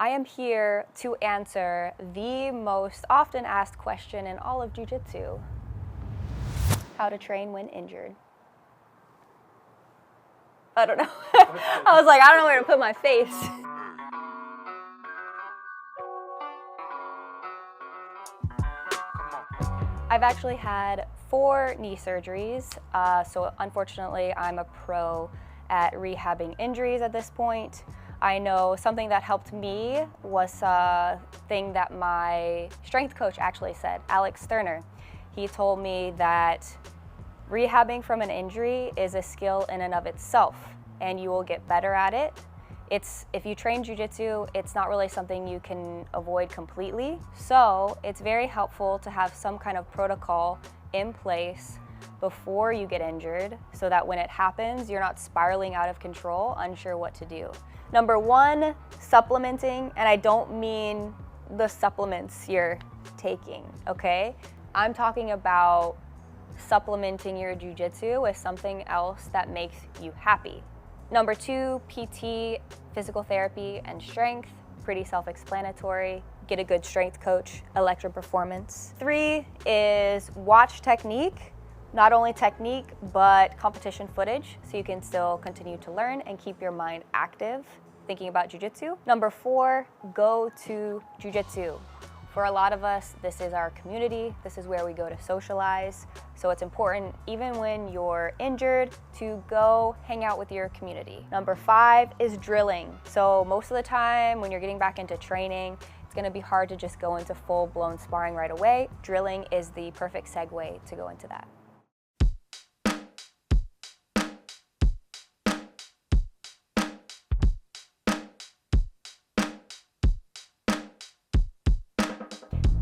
I am here to answer the most often asked question in all of jiu-jitsu: how to train when injured. I don't know. I was like, I don't know where to put my face. I've actually had 4 knee surgeries, so unfortunately I'm a pro at rehabbing injuries at this point. I know something that helped me was a thing that my strength coach actually said, Alex Sterner. He told me that rehabbing from an injury is a skill in and of itself, and you will get better at it. If you train jiu-jitsu, it's not really something you can avoid completely. So it's very helpful to have some kind of protocol in place before you get injured so that when it happens, you're not spiraling out of control, unsure what to do. Number 1, supplementing, and I don't mean the supplements you're taking, okay? I'm talking about supplementing your jiu-jitsu with something else that makes you happy. Number 2, PT, physical therapy, and strength. Pretty self-explanatory. Get a good strength coach, Electro Performance. 3 is watch technique. Not only technique, but competition footage, so you can still continue to learn and keep your mind active, thinking about jiu-jitsu. Number 4, go to jiu-jitsu. For a lot of us, this is our community. This is where we go to socialize. So it's important, even when you're injured, to go hang out with your community. Number 5 is drilling. So most of the time when you're getting back into training, it's gonna be hard to just go into full-blown sparring right away. Drilling is the perfect segue to go into that.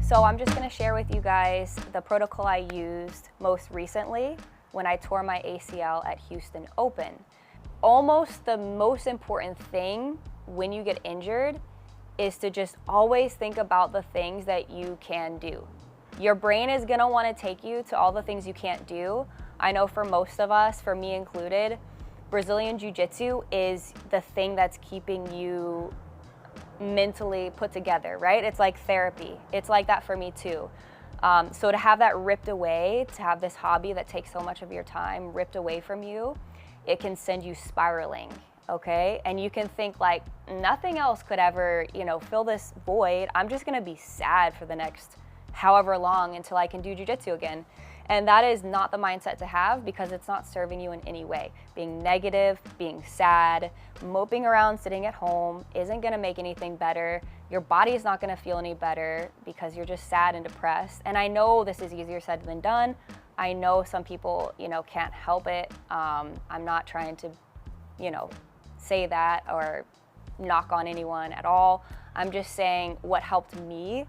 So I'm just gonna share with you guys the protocol I used most recently when I tore my ACL at Houston Open. Almost the most important thing when you get injured is to just always think about the things that you can do. Your brain is gonna wanna take you to all the things you can't do. I know for most of us, for me included, Brazilian Jiu-Jitsu is the thing that's keeping you mentally put together, right? It's like therapy. It's like that for me too. So to have that ripped away, to have this hobby that takes so much of your time ripped away from you, it can send you spiraling, okay? And you can think like, nothing else could ever, fill this void. I'm just gonna be sad for the next however long until I can do jiu-jitsu again. And that is not the mindset to have, because it's not serving you in any way. Being negative, being sad, moping around, sitting at home isn't gonna make anything better. Your body is not gonna feel any better because you're just sad and depressed. And I know this is easier said than done. I know some people, can't help it. I'm not trying to, say that or knock on anyone at all. I'm just saying what helped me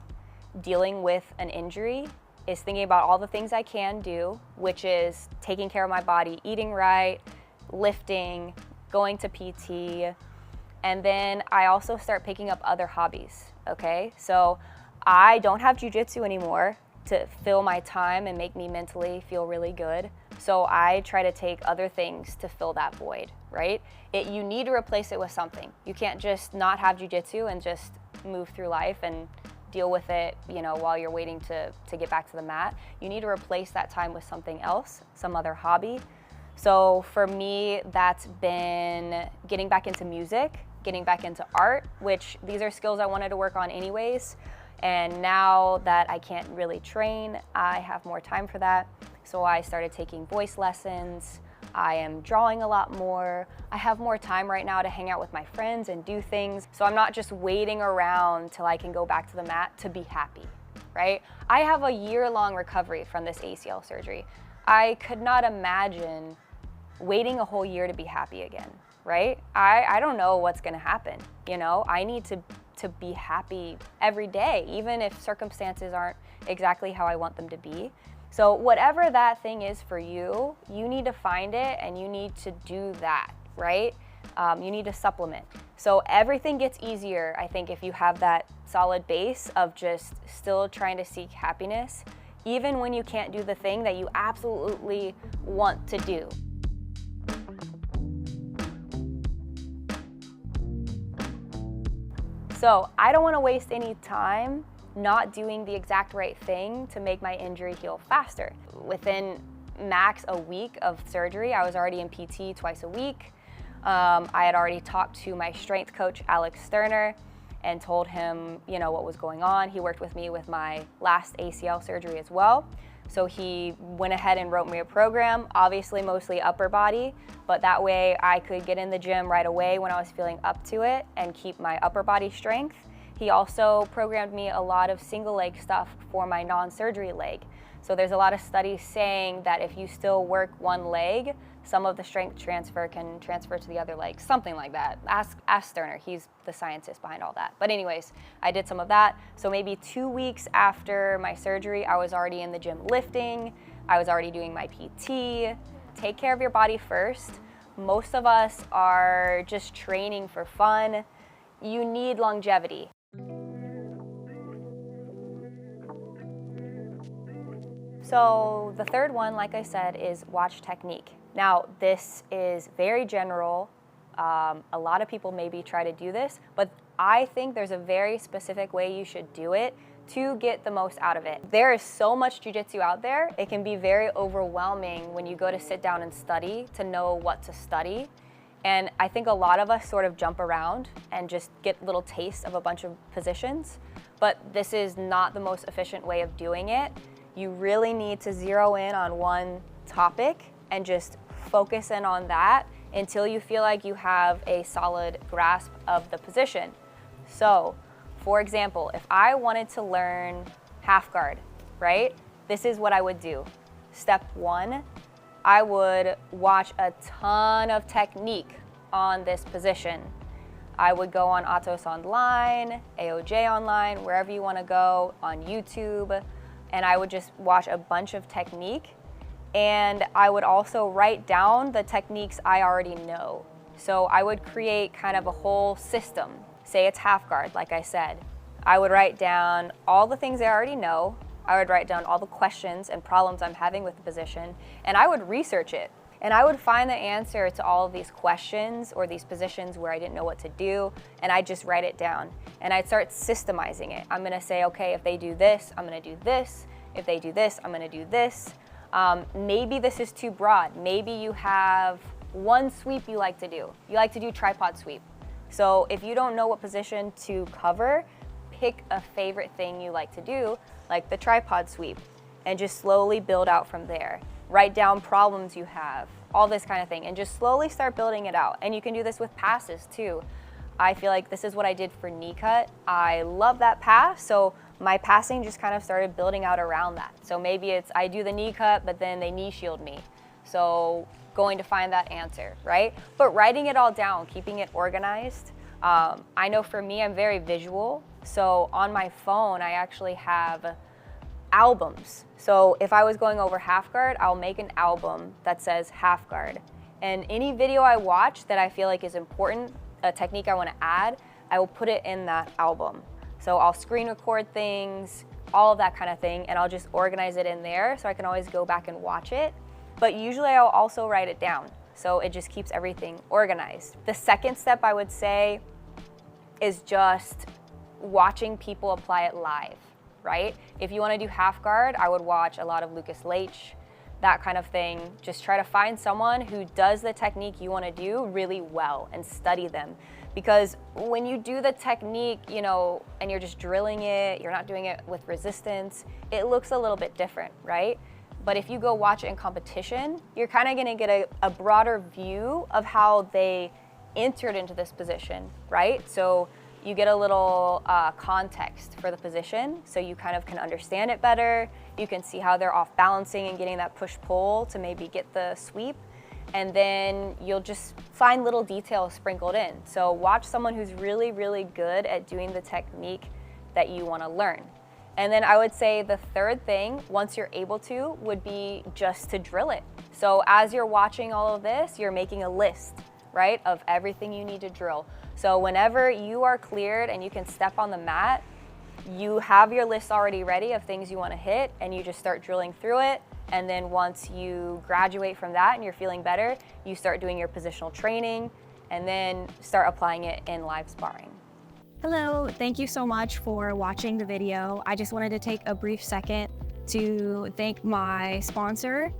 dealing with an injury is thinking about all the things I can do, which is taking care of my body, eating right, lifting, going to PT, and then I also start picking up other hobbies, okay? So I don't have jiu-jitsu anymore to fill my time and make me mentally feel really good. So I try to take other things to fill that void, right? You need to replace it with something. You can't just not have jiu-jitsu and just move through life and deal with it, while you're waiting to get back to the mat. You need to replace that time with something else, some other hobby. So for me, that's been getting back into music, getting back into art, which these are skills I wanted to work on anyways. And now that I can't really train, I have more time for that. So I started taking voice lessons. I am drawing a lot more. I have more time right now to hang out with my friends and do things. So I'm not just waiting around till I can go back to the mat to be happy, right? I have a year-long recovery from this ACL surgery. I could not imagine waiting a whole year to be happy again, right? I don't know what's gonna happen, I need to be happy every day, even if circumstances aren't exactly how I want them to be. So whatever that thing is for you, you need to find it and you need to do that, right? You need to supplement. So everything gets easier, I think, if you have that solid base of just still trying to seek happiness, even when you can't do the thing that you absolutely want to do. So I don't want to waste any time not doing the exact right thing to make my injury heal faster. Within max a week of surgery, I was already in PT twice a week. I had already talked to my strength coach, Alex Sterner, and told him, what was going on. He worked with me with my last ACL surgery as well. So he went ahead and wrote me a program, obviously mostly upper body, but that way I could get in the gym right away when I was feeling up to it and keep my upper body strength. He also programmed me a lot of single leg stuff for my non-surgery leg. So there's a lot of studies saying that if you still work one leg, some of the strength transfer can transfer to the other leg, something like that. Ask Sterner, he's the scientist behind all that. But anyways, I did some of that. So maybe 2 weeks after my surgery, I was already in the gym lifting, I was already doing my PT. Take care of your body first. Most of us are just training for fun. You need longevity. So the third one, like I said, is watch technique. Now, this is very general. A lot of people maybe try to do this, but I think there's a very specific way you should do it to get the most out of it. There is so much jiu-jitsu out there. It can be very overwhelming when you go to sit down and study to know what to study. And I think a lot of us sort of jump around and just get little tastes of a bunch of positions, but this is not the most efficient way of doing it. You really need to zero in on one topic and just focus in on that until you feel like you have a solid grasp of the position. So, for example, if I wanted to learn half guard, right? This is what I would do. Step one, I would watch a ton of technique on this position. I would go on Atos Online, AOJ Online, wherever you want to go, on YouTube, and I would just watch a bunch of technique. And I would also write down the techniques I already know. So I would create kind of a whole system. Say it's half guard, like I said. I would write down all the things I already know. I would write down all the questions and problems I'm having with the position, and I would research it. And I would find the answer to all of these questions or these positions where I didn't know what to do, and I'd just write it down. And I'd start systemizing it. I'm gonna say, okay, if they do this, I'm gonna do this. If they do this, I'm gonna do this. Maybe this is too broad. Maybe you have one sweep you like to do. You like to do tripod sweep. So if you don't know what position to cover, pick a favorite thing you like to do, like the tripod sweep, and just slowly build out from there. Write down problems you have, all this kind of thing, and just slowly start building it out. And you can do this with passes too. I feel like this is what I did for knee cut. I love that pass, so my passing just kind of started building out around that. So maybe it's I do the knee cut, but then they knee shield me. So going to find that answer, right? But writing it all down, keeping it organized. I know for me, I'm very visual. So on my phone, I actually have albums. So if I was going over half guard, I'll make an album that says half guard. And any video I watch that I feel like is important, a technique I want to add, I will put it in that album. So I'll screen record things, all of that kind of thing, and I'll just organize it in there so I can always go back and watch it. But usually I'll also write it down, so it just keeps everything organized. The second step I would say is just watching people apply it live, right? If you want to do half guard, I would watch a lot of Lucas Leitch, that kind of thing. Just try to find someone who does the technique you want to do really well and study them. Because when you do the technique, and you're just drilling it, you're not doing it with resistance, it looks a little bit different, right? But if you go watch it in competition, you're kind of gonna get a broader view of how they entered into this position, right? So you get a little context for the position, so you kind of can understand it better. You can see how they're off balancing and getting that push-pull to maybe get the sweep. And then you'll just find little details sprinkled in. So watch someone who's really, really good at doing the technique that you want to learn. And then I would say the third thing, once you're able to, would be just to drill it. So as you're watching all of this, you're making a list, right, of everything you need to drill. So whenever you are cleared and you can step on the mat, you have your list already ready of things you want to hit, and you just start drilling through it. And then once you graduate from that and you're feeling better, you start doing your positional training and then start applying it in live sparring. Hello, thank you so much for watching the video. I just wanted to take a brief second to thank my sponsor.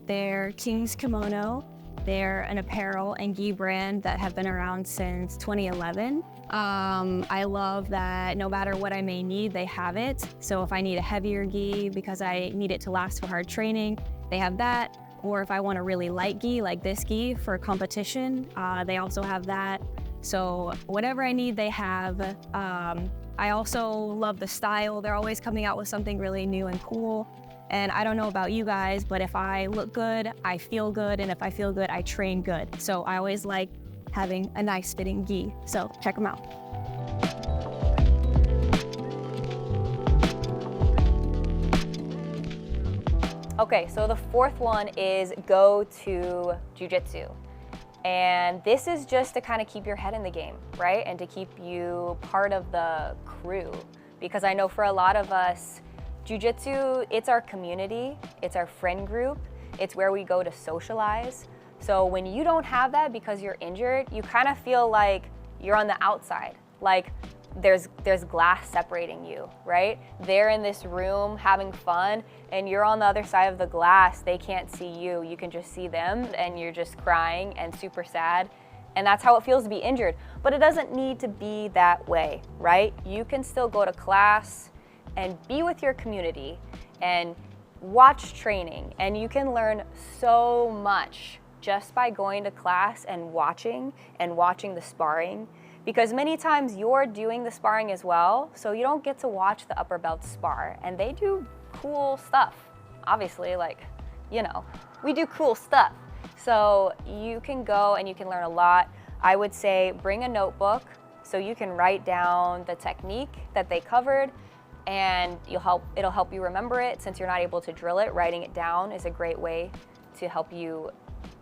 They're King's Kimono. They're an apparel and gi brand that have been around since 2011. I love that no matter what I may need, they have it. So if I need a heavier gi because I need it to last for hard training, they have that. Or if I want a really light gi like this gi for competition, they also have that. So whatever I need, they have. I also love the style. They're always coming out with something really new and cool. And I don't know about you guys, but if I look good, I feel good. And if I feel good, I train good. So I always like having a nice fitting gi. So check them out. Okay, so the fourth one is go to JiuJitsu. And this is just to kind of keep your head in the game, right? And to keep you part of the crew. Because I know for a lot of us, JiuJitsu, it's our community, it's our friend group, it's where we go to socialize. So when you don't have that because you're injured, you kind of feel like you're on the outside. Like there's glass separating you, right? They're in this room having fun and you're on the other side of the glass. They can't see you. You can just see them and you're just crying and super sad. And that's how it feels to be injured. But it doesn't need to be that way, right? You can still go to class and be with your community and watch training. And you can learn so much just by going to class and watching the sparring. Because many times you're doing the sparring as well, so you don't get to watch the upper belts spar. And they do cool stuff. Obviously, like, you know, we do cool stuff. So you can go and you can learn a lot. I would say bring a notebook so you can write down the technique that they covered and it'll help you remember it. Since you're not able to drill it, writing it down is a great way to help you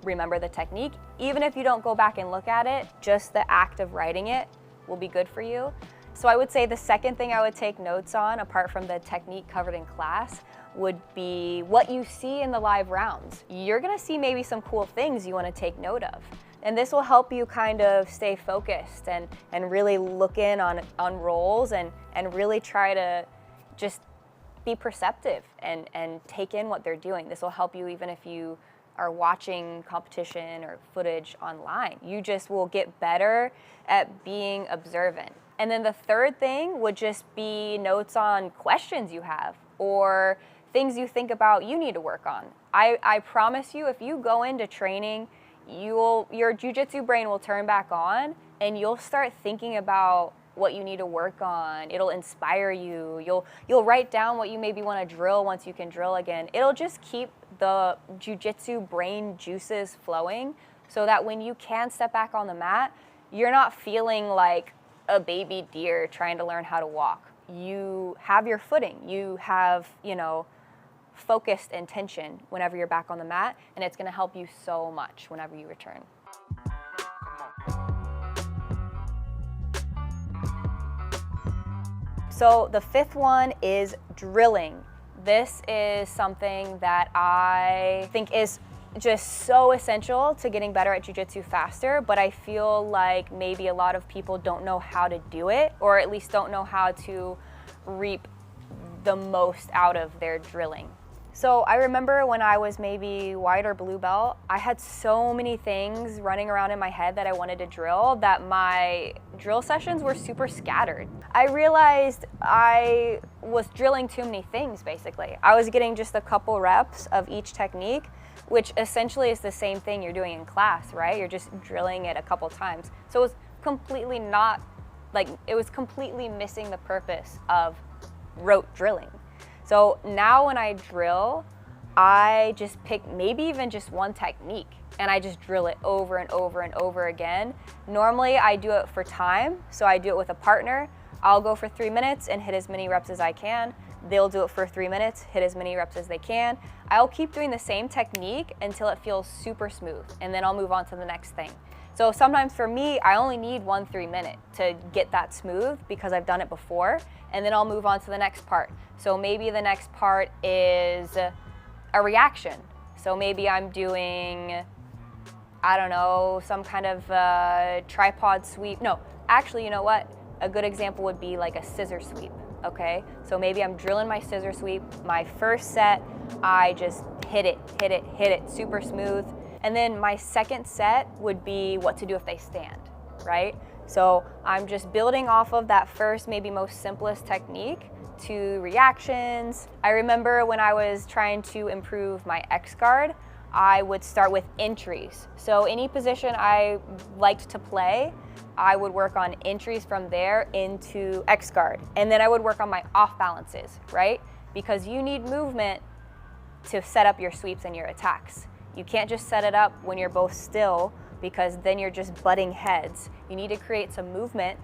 remember the technique. Even if you don't go back and look at it, just the act of writing it will be good for you. So I would say the second thing I would take notes on, apart from the technique covered in class, would be what you see in the live rounds. You're gonna see maybe some cool things you wanna take note of. And this will help you kind of stay focused and really look in on rolls and really try to just be perceptive and take in what they're doing. This will help you even if you are watching competition or footage online. You just will get better at being observant. And then the third thing would just be notes on questions you have or things you think about you need to work on. I promise you, if you go into training, your jiu-jitsu brain will turn back on and you'll start thinking about what you need to work on. It'll inspire you. You'll write down what you maybe want to drill once you can drill again. It'll just keep the jiu-jitsu brain juices flowing so that when you can step back on the mat, you're not feeling like a baby deer trying to learn how to walk. You have your footing. You have, you know, focused intention whenever you're back on the mat, and it's going to help you so much whenever you return. So the fifth one is drilling. This is something that I think is just so essential to getting better at jiu-jitsu faster, but I feel like maybe a lot of people don't know how to do it, or at least don't know how to reap the most out of their drilling. So I remember when I was maybe white or blue belt, I had so many things running around in my head that I wanted to drill that my drill sessions were super scattered. I realized I was drilling too many things, basically. I was getting just a couple reps of each technique, which essentially is the same thing you're doing in class, right? You're just drilling it a couple times. So it was completely it was completely missing the purpose of rote drilling. So now when I drill, I just pick maybe even just one technique and I just drill it over and over and over again. Normally I do it for time, so I do it with a partner. I'll go for 3 minutes and hit as many reps as I can. They'll do it for 3 minutes, hit as many reps as they can. I'll keep doing the same technique until it feels super smooth, and then I'll move on to the next thing. So sometimes for me, I only need 1 3-minute to get that smooth because I've done it before, and then I'll move on to the next part. So maybe the next part is a reaction. So maybe I'm doing, I don't know, some kind of tripod sweep. No, actually, you know what? a good example would be like a scissor sweep, okay? So maybe I'm drilling my scissor sweep. My first set, I just hit it, super smooth. And then my second set would be what to do if they stand, right? So I'm just building off of that first, maybe most simplest technique to reactions. I remember when I was trying to improve my X guard, I would start with entries. So any position I liked to play, I would work on entries from there into X guard. And then I would work on my off balances, right? Because you need movement to set up your sweeps and your attacks. You can't just set it up when you're both still, because then you're just butting heads. You need to create some movement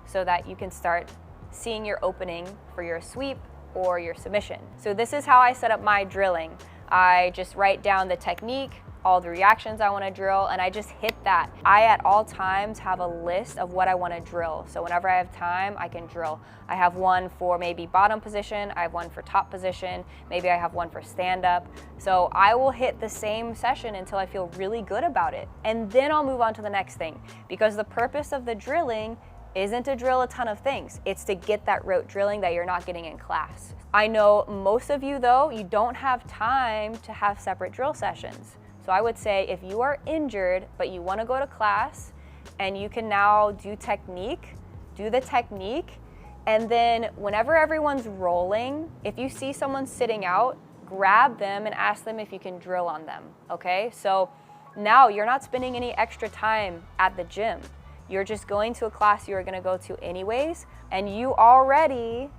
so that you can start seeing your opening for your sweep or your submission. So this is how I set up my drilling. I just write down the technique, all the reactions I want to drill, and I just hit that. I at all times have a list of what I want to drill. So whenever I have time, I can drill. I have one for maybe bottom position, I have one for top position, maybe I have one for stand up. So I will hit the same session until I feel really good about it. And then I'll move on to the next thing, because the purpose of the drilling isn't to drill a ton of things. It's to get that rote drilling that you're not getting in class. I know most of you though, you don't have time to have separate drill sessions. So I would say if you are injured, but you want to go to class and you can now do technique, do the technique. And then whenever everyone's rolling, if you see someone sitting out, grab them and ask them if you can drill on them, okay? So now you're not spending any extra time at the gym. You're just going to a class you are going to go to anyways, and you already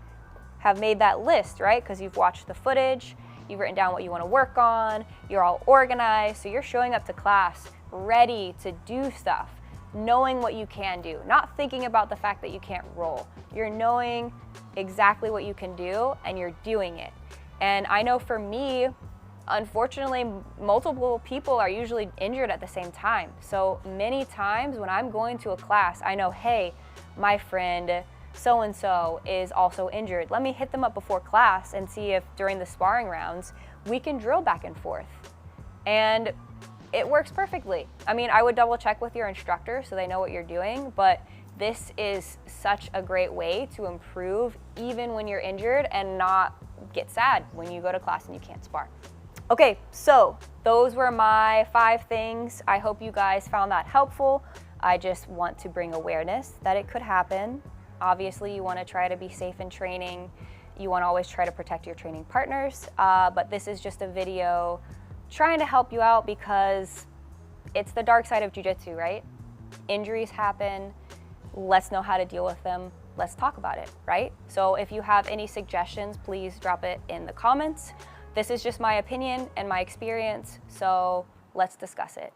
have made that list, right? Because you've watched the footage, you've written down what you want to work on, you're all organized, so you're showing up to class ready to do stuff, knowing what you can do, not thinking about the fact that you can't roll. You're knowing exactly what you can do and you're doing it. And I know for me, unfortunately, multiple people are usually injured at the same time. So many times when I'm going to a class, I know, hey, my friend so-and-so is also injured. Let me hit them up before class and see if during the sparring rounds, we can drill back and forth. And it works perfectly. I mean, I would double check with your instructor so they know what you're doing, but this is such a great way to improve even when you're injured and not get sad when you go to class and you can't spar. Okay, so those were my 5 things. I hope you guys found that helpful. I just want to bring awareness that it could happen. Obviously, you want to try to be safe in training. You want to always try to protect your training partners, but this is just a video trying to help you out because it's the dark side of jiu-jitsu, right? Injuries happen. Let's know how to deal with them. Let's talk about it, right? So if you have any suggestions, please drop it in the comments. This is just my opinion and my experience, so let's discuss it.